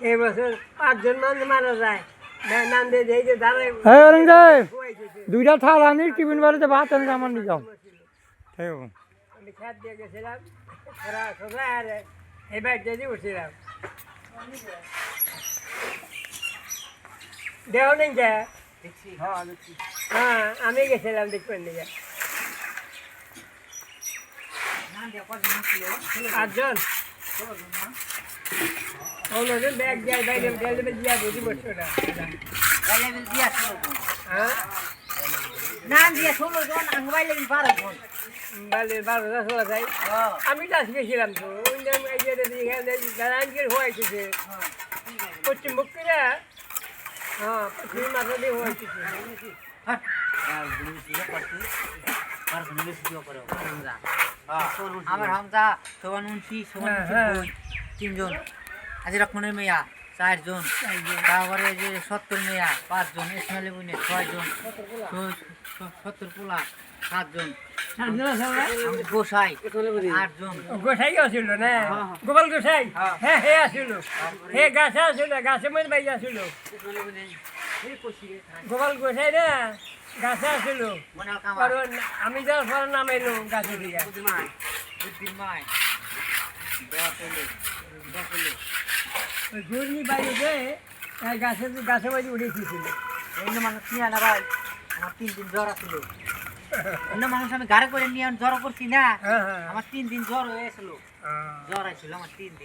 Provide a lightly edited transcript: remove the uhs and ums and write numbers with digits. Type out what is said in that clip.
এই বছর 5 জন মানুষ মারা যায় নাম দিয়ে এই যে ধারে দুইটা থাল আনি টিফিন বাড়িতে ভাত আনি আমার নিয়ে যাও আমি খাদ দিয়ে গেছিলাম সোজা আর এই বাইক দিয়ে উঠছিলাম দেহ নেই যা হ্যাঁ আমি গেছিলাম দেখবেন নিয়ে 8 জন ব্যাগ যায় বাইরে দিয়া বুঝি বসছো না নাম দিয়ে 16 জন আঙ্গবাইলে 12 জন বাইরে 12 জন যায় আমি তো গেছিলাম তো দাঁড়ান হয়েছে পশ্চিম বক্কিরা হ্যাঁ পশ্চিম মাথা দিয়ে হয়েছে আমার হামজা সোহান মুন্সি তিনজন আজি রকমের মেয়া 4 জন তারপরে যে 70 মেয়া 5 জন ইসমাইল বুনে 6 জন 70 পোলা 7 জন গোসাই 8 জন গোসাই আসিল না গোপাল গোসাই হ্যাঁ হে আসিল হে গাছে আসিল গাছে মধ্যে বাইরে আসিল গোপাল গোসাই না গাছে আসিল আমি যাওয়ার পর নাম এলো গাছে দিকে ঘূর্ণি বাইরে গাছে গাছে বাইরে উঠেছিল অন্য মানুষ নিয়ে না ভাই আমার 3 দিন জ্বর আসলো অন্য মানুষ আমি গাড়ি করে নিয়ে জ্বর করছি না আমার 3 দিন জ্বর হয়েছিল জ্বর আসছিল আমার 3 দিন